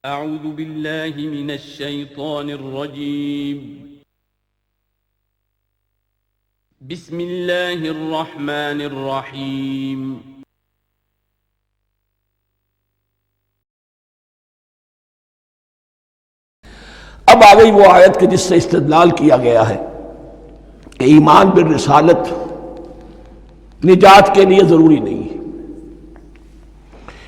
اعوذ باللہ من الشیطان الرجیم بسم اللہ الرحمن الرحیم اب آ گئی وہ آیت کہ جس سے استدلال کیا گیا ہے کہ ایمان بالرسالت نجات کے لیے ضروری نہیں ہے۔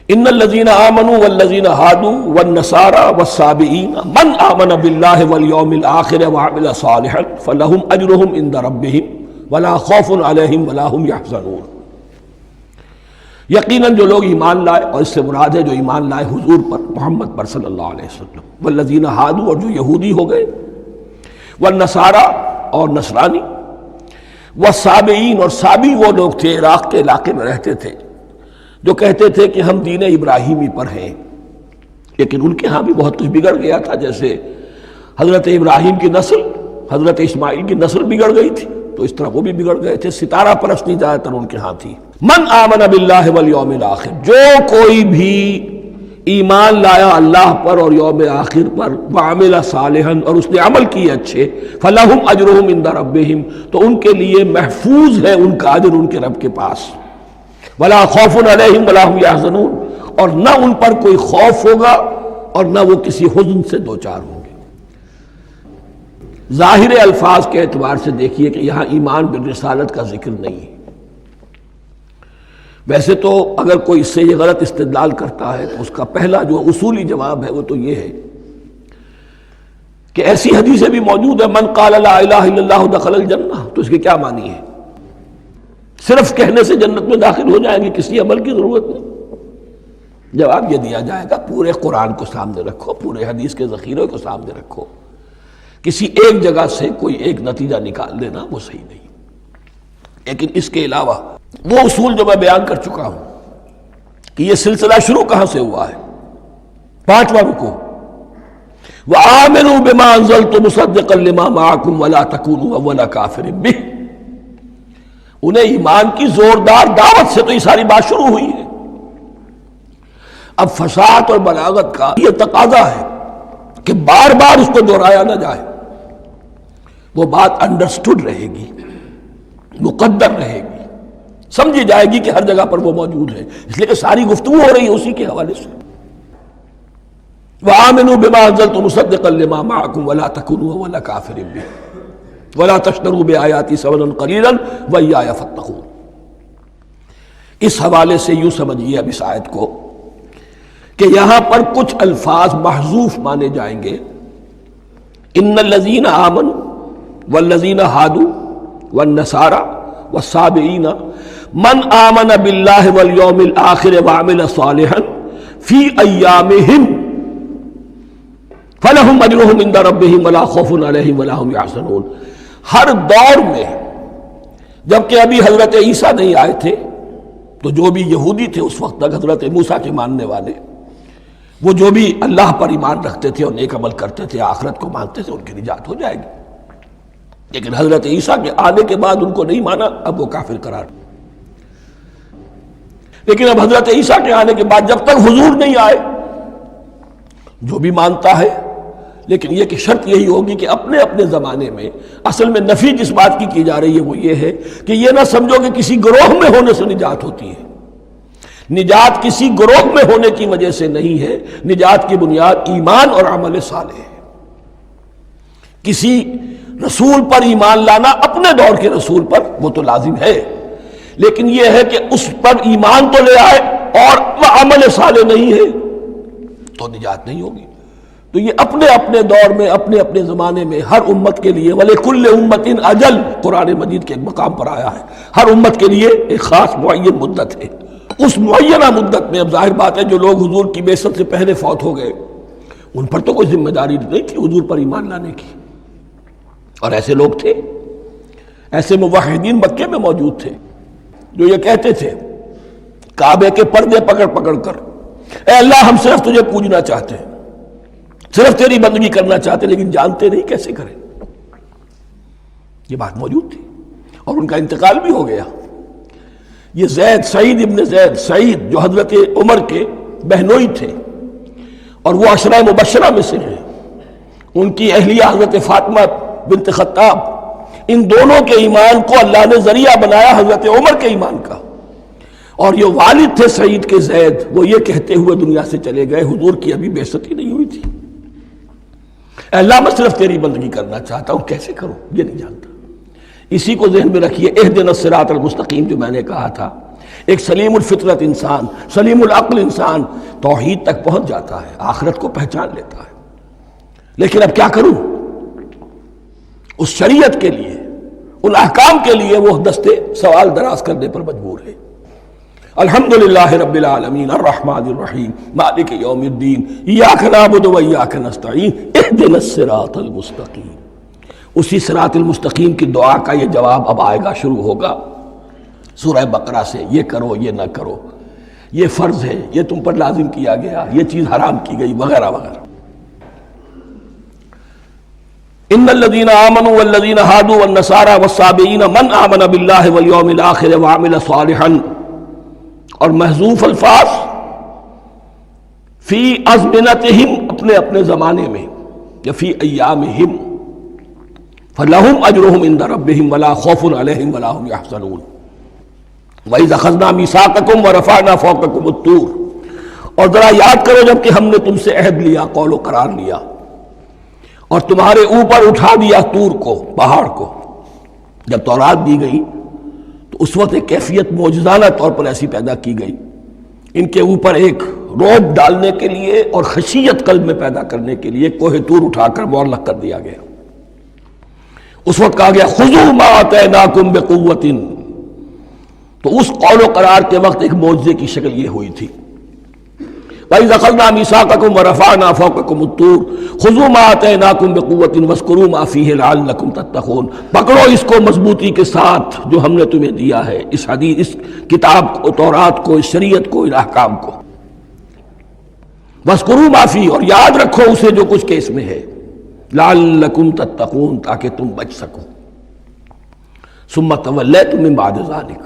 ان الذین آمنوا والذین ہادوا والنصارى والصابئین من آمن باللہ والیوم الآخر وعمل صالحا فلہم اجرہم عند ربہم ولا خوف علیہم ولا ہم یحزنون۔ یقیناً جو لوگ ایمان لائے، اور اس سے مراد ہے جو ایمان لائے حضور پر، محمد پر صلی اللہ علیہ وسلم، والذین ہادوا، اور جو یہودی ہو گئے، والنصارى، اور نصرانی، والصابئین، اور صابی وہ لوگ تھے عراق کے علاقے میں رہتے تھے جو کہتے تھے کہ ہم دین ابراہیمی پر ہیں، لیکن ان کے ہاں بھی بہت کچھ بگڑ گیا تھا۔ جیسے حضرت ابراہیم کی نسل، حضرت اسماعیل کی نسل بگڑ گئی تھی، تو اس طرح وہ بھی بگڑ گئے تھے۔ ستارہ پرستی زیادہ تر ان کے ہاں تھی۔ من آمن باللہ والیوم الآخر، جو کوئی بھی ایمان لایا اللہ پر اور یوم آخر پر، وعمل صالحا، اور اس نے عمل کیے اچھے، فلہم اجرہم عند ربہم، تو ان کے لیے محفوظ ہے ان کا اجر ان کے رب کے پاس، ولا خوف علیہم ولا ہم یحزنون، اور نہ ان پر کوئی خوف ہوگا اور نہ وہ کسی حزن سے دوچار ہوں گے۔ ظاہر الفاظ کے اعتبار سے دیکھیے کہ یہاں ایمان بالرسالت کا ذکر نہیں ہے۔ ویسے تو اگر کوئی اس سے یہ غلط استدلال کرتا ہے تو اس کا پہلا جو اصولی جواب ہے وہ تو یہ ہے کہ ایسی حدیثیں بھی موجود ہیں، من قال لا الہ الا اللہ دخل الجنہ، تو اس کے کیا معنی ہے؟ صرف کہنے سے جنت میں داخل ہو جائیں گے، کسی عمل کی ضرورت نہیں؟ جواب یہ دیا جائے گا پورے قرآن کو سامنے رکھو، پورے حدیث کے ذخیرے کو سامنے رکھو، کسی ایک جگہ سے کوئی ایک نتیجہ نکال لینا وہ صحیح نہیں۔ لیکن اس کے علاوہ وہ اصول جو میں بیان کر چکا ہوں کہ یہ سلسلہ شروع کہاں سے ہوا ہے، 5واں رکوع، وَآمِنُوا بِمَا أَنزَلْتُ مُصَدِّقًا لِمَا مَعَكُمْ وَلَا تَكُونُوا أَوَّلَ كَافِرٍ بِهِ۔ انہیں ایمان کی زوردار دعوت سے تو یہ ساری بات شروع ہوئی ہے۔ اب فصاحت اور بلاغت کا یہ تقاضا ہے کہ بار بار اس کو دہرایا نہ جائے، وہ بات انڈرسٹوڈ رہے گی، مقدر رہے گی، سمجھی جائے گی کہ ہر جگہ پر وہ موجود ہے، اس لیے کہ ساری گفتگو ہو رہی ہے اسی کے حوالے سے۔ وَآمِنُوا بِمَا أَنزَلْتُ مُصَدِّقًا لِمَا مَعَكُمْ وَلَا تَكُونُوا أَوَّلَ كَافِرٍ بِهِ وَلَا تَشْتَرُوا بِآيَاتِي ثَمَنًا قَلِيلًا وَإِيَّايَ فَاتَّقُونِ۔ اس حوالے سے یوں سمجھیے اب اس آیت کو کہ یہاں پر کچھ الفاظ محذوف مانے جائیں گے۔ ان الذین آمنوا والذین ہادوا والنصارى والصابئین من آمن باللہ والیوم الآخر وعمل صالحا فی ایامہم فلہم اجرہم عند ربہم ولا خوف علیہم ولا ہم یحزنون۔ ہر دور میں، جبکہ ابھی حضرت عیسیٰ نہیں آئے تھے، تو جو بھی یہودی تھے اس وقت تک، حضرت موسیٰ کے ماننے والے، وہ جو بھی اللہ پر ایمان رکھتے تھے اور نیک عمل کرتے تھے، آخرت کو مانتے تھے، ان کی نجات ہو جائے گی۔ لیکن حضرت عیسیٰ کے آنے کے بعد ان کو نہیں مانا، اب وہ کافر قرار۔ لیکن اب حضرت عیسیٰ کے آنے کے بعد جب تک حضور نہیں آئے، جو بھی مانتا ہے، لیکن یہ کہ شرط یہی ہوگی کہ اپنے اپنے زمانے میں، اصل میں نفی جس بات کی جا رہی ہے وہ یہ ہے کہ یہ نہ سمجھو کہ کسی گروہ میں ہونے سے نجات ہوتی ہے۔ نجات کسی گروہ میں ہونے کی وجہ سے نہیں ہے، نجات کی بنیاد ایمان اور عمل صالح ہے۔ کسی رسول پر ایمان لانا، اپنے دور کے رسول پر، وہ تو لازم ہے، لیکن یہ ہے کہ اس پر ایمان تو لے آئے اور وہ عمل صالح نہیں ہے تو نجات نہیں ہوگی۔ تو یہ اپنے اپنے دور میں، اپنے اپنے زمانے میں، ہر امت کے لیے، وَلِكُلِّ أُمَّةٍ أَجَلٌ، قرآن مجید کے ایک مقام پر آیا ہے، ہر امت کے لیے ایک خاص معین مدت ہے۔ اس معینہ مدت میں اب ظاہر بات ہے جو لوگ حضور کی بعثت سے پہلے فوت ہو گئے، ان پر تو کوئی ذمہ داری نہیں تھی حضور پر ایمان لانے کی، اور ایسے لوگ تھے، ایسے موحدین مکے میں موجود تھے جو یہ کہتے تھے کعبے کے پردے پکڑ پکڑ کر، اے اللہ ہم صرف تجھے پوجنا چاہتے ہیں، صرف تیری بندگی کرنا چاہتے ہیں، لیکن جانتے نہیں کیسے کریں۔ یہ بات موجود تھی اور ان کا انتقال بھی ہو گیا۔ یہ زید، سعید ابن زید، سعید جو حضرت عمر کے بہنوئی تھے، اور وہ عشرہ مبشرہ میں سے ہیں، ان کی اہلیہ حضرت فاطمہ بنت خطاب، ان دونوں کے ایمان کو اللہ نے ذریعہ بنایا حضرت عمر کے ایمان کا۔ اور یہ والد تھے سعید کے زید، وہ یہ کہتے ہوئے دنیا سے چلے گئے حضور کی ابھی بعثت ہی نہیں ہوئی تھی، اے اللہ میں صرف تیری بندگی کرنا چاہتا ہوں، کیسے کروں یہ نہیں جانتا۔ اسی کو ذہن میں رکھیے، اہدنا الصراط المستقیم جو میں نے کہا تھا، ایک سلیم الفطرت انسان، سلیم العقل انسان توحید تک پہنچ جاتا ہے، آخرت کو پہچان لیتا ہے، لیکن اب کیا کروں؟ اس شریعت کے لیے، ان احکام کے لیے وہ دستے سوال دراز کرنے پر مجبور ہے۔ الحمدللہ رب العالمین الرحمن الرحیم مالک یوم الدین ایاک نعبد و ایاک نستعین اہدنا الصراط المستقیم۔ اسی صراط المستقیم کی دعا کا یہ جواب اب آئے گا، شروع ہوگا سورہ بقرہ سے، یہ کرو یہ نہ کرو، یہ فرض ہے، یہ تم پر لازم کیا گیا، یہ چیز حرام کی گئی، وغیرہ وغیرہ۔ ان الذين آمنوا والذين هادوا والنصارى والصابئين من آمن بالله واليوم الآخر وعمل صالحا، اور محذوف الفاظ فی ازمنتہم، اپنے اپنے زمانے میں، یا فی ایامہم، فلہم اجرہم عند ربہم ولا خوف علیہم ولا هم يحزنون۔ وَإِذْ أَخَذْنَا مِيثَاقَكُمْ وَرَفَعْنَا فَوْقَكُمُ الطُّورَ، اور ذرا یاد کرو جب کہ ہم نے تم سے عہد لیا، قول و قرار لیا، اور تمہارے اوپر اٹھا دیا طور کو، پہاڑ کو۔ جب تورات دی گئی تو اس وقت ایک کیفیت معجزانہ طور پر ایسی پیدا کی گئی، ان کے اوپر ایک رعب ڈالنے کے لیے اور خشیت قلب میں پیدا کرنے کے لیے کوہ طور اٹھا کر معلق کر دیا گیا۔ اس وقت کہا گیا خذوا ما آتیناکم بقوۃ، تو اس قول و قرار کے وقت ایک معجزے کی شکل یہ ہوئی تھی۔ وَإِذْ أَخَذْنَا مِيثَاقَكُمْ وَرَفَعْنَا فَوْقَكُمُ الطُّورَ خُذُوا مَا آتَيْنَاكُمْ بِقُوَّةٍ وَاذْكُرُوا مَا فِيهِ لَعَلَّكُمْ تَتَّقُونَ، پکڑو اس کو مضبوطی کے ساتھ جو ہم نے تمہیں دیا ہے، اس حدیث، اس کتاب کو، تورات کو، اس شریعت کو، ان احکام کو۔ وَاذْكُرُوا مَا فِيهِ، اور یاد رکھو اسے جو کچھ کہ اس میں ہے، لَعَلَّكُمْ تَتَّقُونَ، تاکہ تم بچ سکو۔ ثُمَّ تَوَلَّيْتُم مِّن بَعْدِ ذَلِكَ،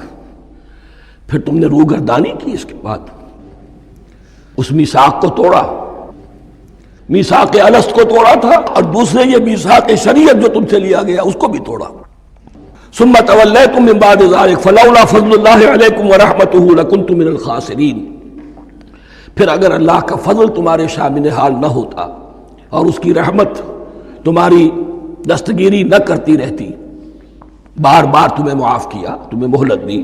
پھر تم نے روگردانی کی اس کے بعد، اس میثاق کو توڑا، میثاق الست کو توڑا تھا، اور دوسرے یہ میثاق شریعت جو تم سے لیا گیا اس کو بھی توڑا۔ ثم تولیتم من بعد ذلک فلولا فضل اللہ علیکم ورحمتہ لکنتم من الخاسرین، پھر اگر اللہ کا فضل تمہارے شامل حال نہ ہوتا اور اس کی رحمت تمہاری دستگیری نہ کرتی رہتی، بار بار تمہیں معاف کیا، تمہیں مہلت دی،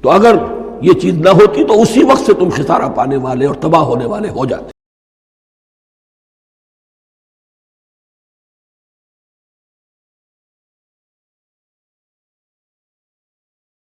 تو اگر یہ چیز نہ ہوتی تو اسی وقت سے تم خسارہ پانے والے اور تباہ ہونے والے ہو جاتے۔